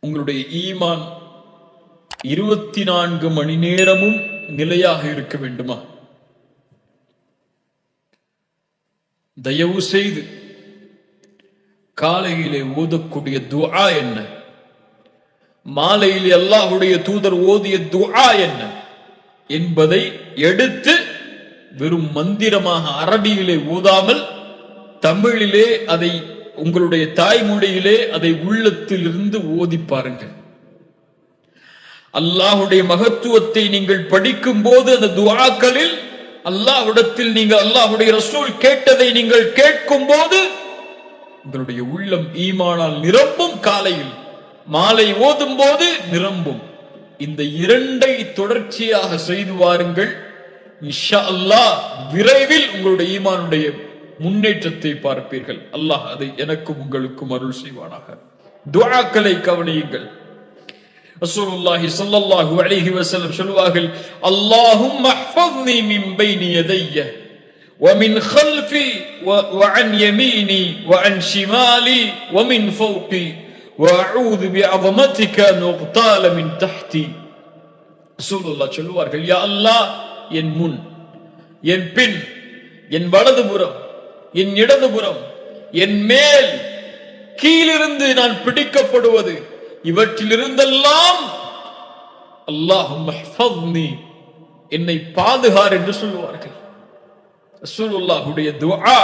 உங்களுடைய ஈமான் 24 மணி நேரமும் நிலையாக இருக்க வேண்டுமா? தயவு செய்து காலையிலே ஓதக்கூடிய துஆ என்ன, மாலையிலே அல்லாஹ்வுடைய தூதர் ஓதிய துஆ என்ன என்பதை எடுத்து வெறும் மந்திரமாக அரபியிலே ஓதாமல் தமிழிலே அதை உங்களுடைய தாய்மொழியிலே அதை உள்ளத்தில் இருந்து ஓதி பாருங்கள். அல்லாஹ்வுடைய மகத்துவத்தை நீங்கள் படிக்கும் போது அந்த துஆக்களில் அல்லாஹ்விடத்தில் நீங்கள் அல்லாஹ்வுடைய ரசூல் கேட்டதை நீங்கள் கேட்கும் போது உங்களுடைய உள்ளம் ஈமானால் நிரம்பும். காலையில் மாலை ஓதும் போது நிரம்பும். இந்த இரண்டை தொடர்ச்சியாக செய்து வாருங்கள். இன்ஷா அல்லாஹ் விரைவில் உங்களுடைய ஈமானுடைய முன்னேற்றத்தை பார்ப்பீர்கள். அல்லாஹ் அதை எனக்கும் உங்களுக்கும் அருள் செய்வானாக. துஆக்களை கவனியுங்கள். ரசூலுல்லாஹி ஸல்லல்லாஹு அலைஹி வஸல்லம் சொல்வார்கள், அல்லாஹும்ம ஹஃபத்னி மின் பைனி யதைய வ மின் خلفي وعن يميني وعن شمالي ومن فوقي واعوذ بعظمتك ان اغتال من تحتي. ரசூலுல்லாஹ் சொல்வார்கள், யா அல்லாஹ், என் முன், என் பின், என் வலதுபுறம், என் இடதுபுறம், என் மேல், கீழிருந்து நான் பிடிக்கப்படுவது, இவற்றிலிருந்தெல்லாம் அல்லாஹும்ம ஹஃபத்னி, என்னை பாதுகார் என்று சொல்வார்கள். ரசூலுல்லாஹ்வுடைய துஆ.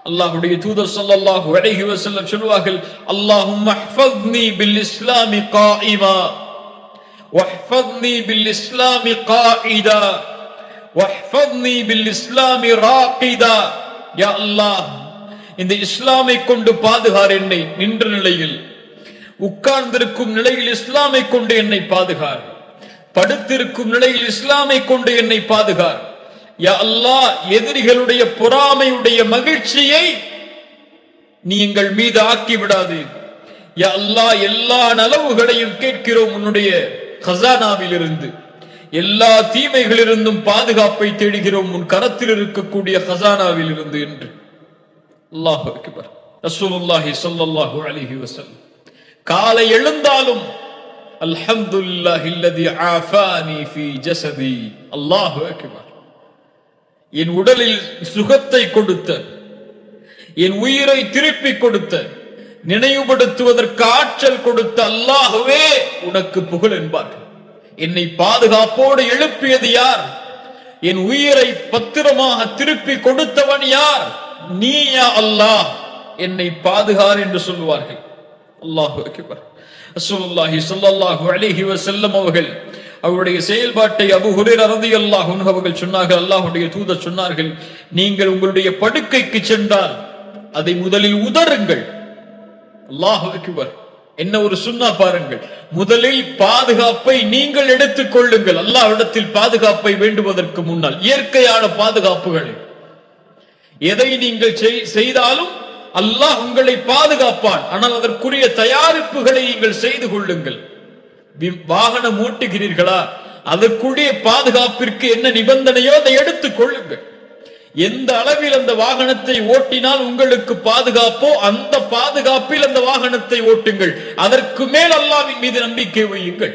அல்லாஹ்வுடைய தூதர் ஸல்லல்லாஹு அலைஹி வஸல்லம் சொல்வார்கள், அல்லாஹும்ம ஹஃபத்னி பில் இஸ்லாமி காயிமா வஹ்ஃபத்னி பில் இஸ்லாமி காயிதா வஹ்ஃபத்னி பில் இஸ்லாமி ராகிதா. யா அல்லாஹ், இந்த இஸ்லாமை கொண்டு பாதுகார் என்னை, நின்ற நிலையில், உட்கார்ந்திருக்கும் நிலையில் இஸ்லாமை கொண்டு என்னை பாதுகார், படுத்திருக்கும் நிலையில் இஸ்லாமை கொண்டு என்னை பாதுகார். யா அல்லாஹ், எதிரிகளுடைய பொறாமையுடைய மகிழ்ச்சியை நீ எங்கள் மீது ஆக்கி விடாது. யா அல்லாஹ், எல்லா நலவுகளையும் கேட்கிறோம் உன்னுடைய கஸானாவில் இருந்து, எல்லா தீமைகளிலிருந்தும் பாதுகாப்பை தேடுகிறோம் உன் கரத்தில் இருக்கக்கூடிய கஸானாவில் இருந்து என்று. அல்லாஹு அக்பர். ரசூலுல்லாஹி ஸல்லல்லாஹு அலைஹி வஸல்லம் காலை எழுந்தாலும் அல்ஹம்துலில்லாஹில்லதி ஆஃபானி ஃபீ ஜஸதி. அல்லாஹு அக்பர். என் உடலில் சுகத்தை கொடுத்த, என் உயிரை திருப்பி கொடுத்த, நினைவுபடுத்துவதற்கு ஆற்றல் கொடுத்த அல்லாஹ்வே உனக்கு புகழ் என்பார்கள். என்னை பாதுகாப்போடு எழுப்பியது யார்? என் உயிரை பத்திரமாக திருப்பி கொடுத்தவன் யார்? நீ யா அல்லாஹ், என்னை பாதுகார் என்று சொல்வார்கள். அல்லாஹு அக்பர். ரசூலுல்லாஹி ஸல்லல்லாஹு அலைஹி வஸல்லம் அவர்கள் அவருடைய செயல்பாட்டை அபூ ஹுரைரா রাদিয়াল্লাহு அன்ஹு அவர்கள் சொன்னார்கள், அல்லாஹ்வுடைய தூதர் சொன்னார்கள், நீங்கள் உங்களுடைய படுக்கைக்கு சென்றால் அதை முதலில் உதறுங்கள். அல்லாஹு அக்பர். என்ன ஒரு சுன்னா பாருங்கள். முதலில் பாதுகாப்பை நீங்கள் எடுத்துக் கொள்ளுங்கள். அல்லாஹ்விடத்தில் பாதுகாப்பை வேண்டுவதற்கு முன்னால் இயற்கையான பாதுகாப்புகளை எதை நீங்கள் செய்தாலும் அல்லாஹ் உங்களை பாதுகாப்பான். ஆனால் அதற்குரிய தயாரிப்புகளை நீங்கள் செய்து கொள்ளுங்கள். வாகனம் ஓட்டுகிறீர்களா, அதற்குரிய பாதுகாப்பிற்கு என்ன நிபந்தனையோ அதை எடுத்துக் கொள்ளுங்கள். எந்த அளவில் அந்த வாகனத்தை ஓட்டினால் உங்களுக்கு பாதுகாப்போ அந்த பாதுகாப்பில் அந்த வாகனத்தை ஓட்டுங்கள். அதற்கு மேல் அல்லாஹ்வின் மீது நம்பிக்கை வையுங்கள்.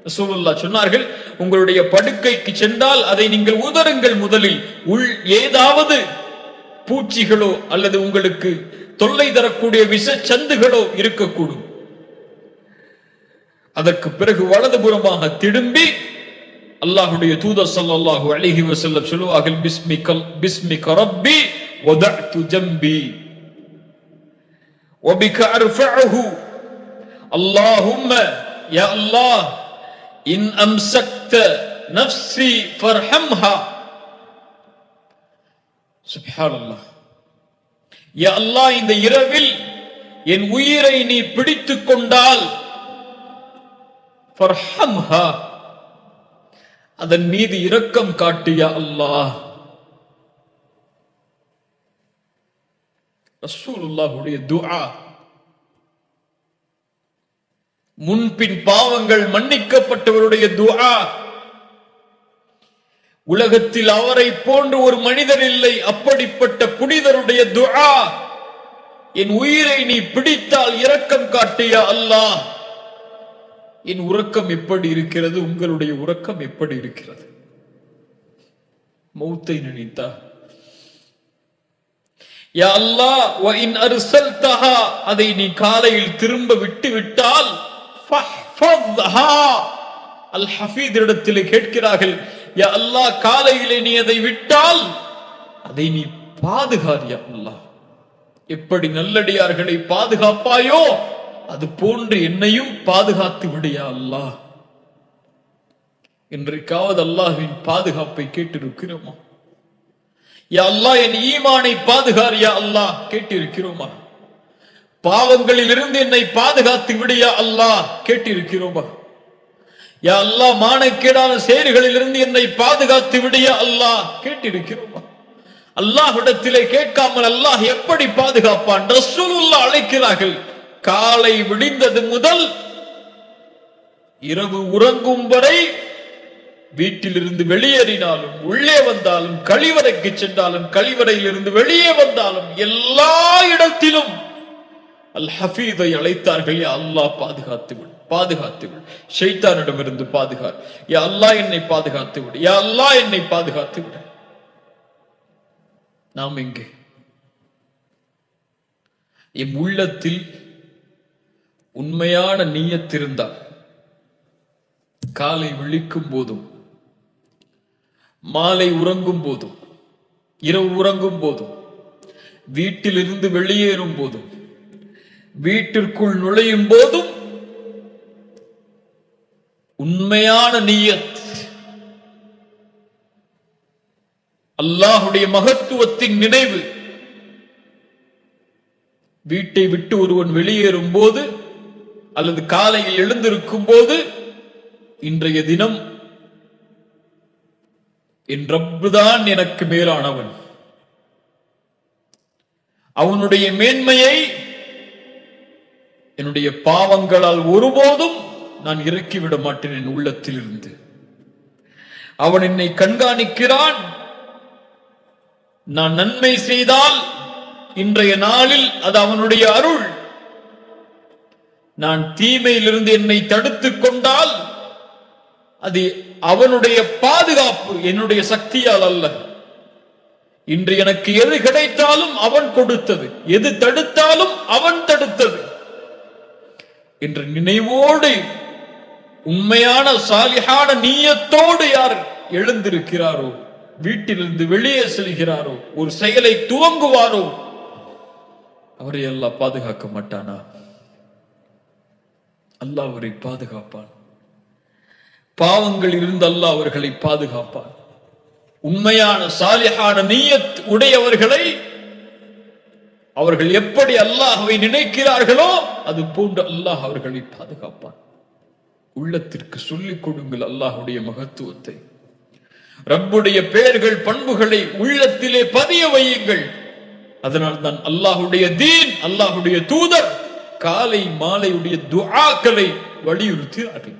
ரசூலுல்லாஹ் சொன்னார்கள், உங்களுடைய படுக்கைக்கு சென்றால் அதை நீங்கள் உதறுங்கள். முதலில் ஏதாவது பூச்சிகளோ அல்லது உங்களுக்கு தொல்லை தரக்கூடிய விஷச்சந்துகளோ இருக்கக்கூடும். அதற்கு பிறகு வலதுபுறமாக திரும்பி அல்லாஹ்வுடைய தூதர் ஸல்லல்லாஹு அலைஹி வஸல்லம் சொல்வார்கள், பிஸ்மிக ரப்பி வதஅது ஜம்பி வபிக அர்ஃபஉஹு. அல்லாஹும்ம, யா அல்லாஹ், இன் அம்சக்த நஃப்ஸி ஃபர்ஹம்ஹா. சுப்ஹானல்லாஹ். யா அல்லாஹ், இந்த இரவில் என் உயிரை நீ பிடித்துக் கொண்டால் ஃபர்ஹம்ஹா, அதன் மீது இரக்கம் காட்டு யா அல்லாஹ். ரசூலுல்லாஹ்வுடைய துஆ. முன்பின் பாவங்கள் மன்னிக்கப்பட்டவருடைய துஆ. உலகத்தில் அவரை போன்று ஒரு மனிதர் இல்லை, அப்படிப்பட்ட புனிதருடைய துஆ. என் உயிரை நீ பிடித்தால் இரக்கம் காட்டியா அல்லாஹ். என் உறக்கம் எப்படி இருக்கிறது, உங்களுடைய உறக்கம் எப்படி இருக்கிறது? மௌத்தை நினைத்தா யா அல்லாஹ் வ இன் அர்சல்தஹா, அதை நீ காலையில் திரும்ப விட்டு விட்டால் ஃபஹ்ஃபத்ஹா. அல் ஹஃபீத் இடத்திலே கேட்கிறார்கள், யா அல்லாஹ் காலையிலே நீ அதை விட்டால் அதை நீ பாதுகார் யா அல்லாஹ். எப்படி நல்லடியார்களை பாதுகாப்பாயோ அது போன்று என்னையும் பாதுகாத்து விடு யா அல்லாஹ். இன்றைக்காவது அல்லாஹ்வின் பாதுகாப்பை கேட்டிருக்கிறோமா? யா அல்லாஹ் என் ஈமானை பாதுகார் யா அல்லாஹ் கேட்டிருக்கிறோமா? பாவங்களில் இருந்து என்னை பாதுகாத்து விடு யா அல்லாஹ் கேட்டிருக்கிறோமா? யா அல்லாஹ் மானக்கேடான செயல்களில் இருந்து என்னை பாதுகாத்து விடு யா அல்லாஹ் கேட்டிருக்கிறோமா? அல்லாஹ்விடத்திலே கேட்காமல் அல்லாஹ் எப்படி பாதுகாப்பான்? ரசூலுல்லாஹ் அழைக்கிறார்கள், காலை விடிந்தது முதல் இரவு உறங்கும் வரை வீட்டிலிருந்து வெளியேறினாலும் உள்ளே வந்தாலும் கழிவறைக்கு சென்றாலும் கழிவறையில் இருந்து வெளியே வந்தாலும் எல்லா இடத்திலும் அல் ஹஃபீதை அழைத்தார்கள். யா அல்லாஹ் பாதுகாத்து விடு, பாதுகாத்து விடு, ஷைத்தானிடமிருந்து பாதுகார் யா அல்லாஹ், என்னை பாதுகாத்து விடு யா அல்லாஹ், என்னை பாதுகாத்து விடு. நாம் எங்கே? எம் உள்ளத்தில் உண்மையான நிய்யத்திருந்தால் காலை விழிக்கும் போதும் மாலை உறங்கும் போதும் இரவு உறங்கும் போதும் வீட்டிலிருந்து வெளியேறும் போதும் வீட்டிற்குள் நுழையும் போதும் உண்மையான நிய்யத், அல்லாஹுடைய மகத்துவத்தின் நினைவு. வீட்டை விட்டு ஒருவன் வெளியேறும் போது அல்லது காலையில் எழுந்திருக்கும் போது, இன்றைய தினம் என் ரப்புதான் எனக்கு மேலானவன், அவனுடைய மேன்மையை என்னுடைய பாவங்களால் ஒருபோதும் நான் இறக்கிவிட மாட்டேன் என் உள்ளத்தில் இருந்து. அவன் என்னை கண்காணிக்கிறான். நான் நன்மை செய்தால் இன்றைய நாளில் அது அவனுடைய அருள். நான் தீமையிலிருந்து என்னை தடுத்துக் கொண்டால் அது அவனுடைய பாதுகாப்பு, என்னுடைய சக்தியால் அல்ல. இன்று எனக்கு எது கிடைத்தாலும் அவன் கொடுத்தது, எது தடுத்தாலும் அவன் தடுத்தது என்ற நினைவோடு உண்மையான சாலிஹான நிய்யத்தோடு யார் எழுந்திருக்கிறாரோ, வீட்டிலிருந்து வெளியே செல்கிறாரோ, ஒரு செயலை துவங்குவாரோ, அவரை அல்லாஹ் பாதுகாக்க மாட்டானா? அல்லாஹ் அவரை பாதுகாப்பான். பாவங்கள் இருந்து அல்லாஹ் அவர்களை பாதுகாப்பான். உண்மையான சாலிஹான நிய்யத் உடையவர்களை அவர்கள் எப்படி அல்லாஹ்வை நினைக்கிறார்களோ அது போன்று அல்லாஹ் அவர்களை பாதுகாப்பான். உள்ளத்திற்கு சொல்லிக் கொடுங்கள் அல்லாஹ்வுடைய மகத்துவத்தை, ரப்புடைய பெயர்கள் பண்புகளை உள்ளத்திலே பதிய வையுங்கள். அதனால் தான் அல்லாஹ்வுடைய தீன், அல்லாஹ்வுடைய தூதர் காலை மாலையுடைய துஆக்களை வலியுறுத்தினார்கள்.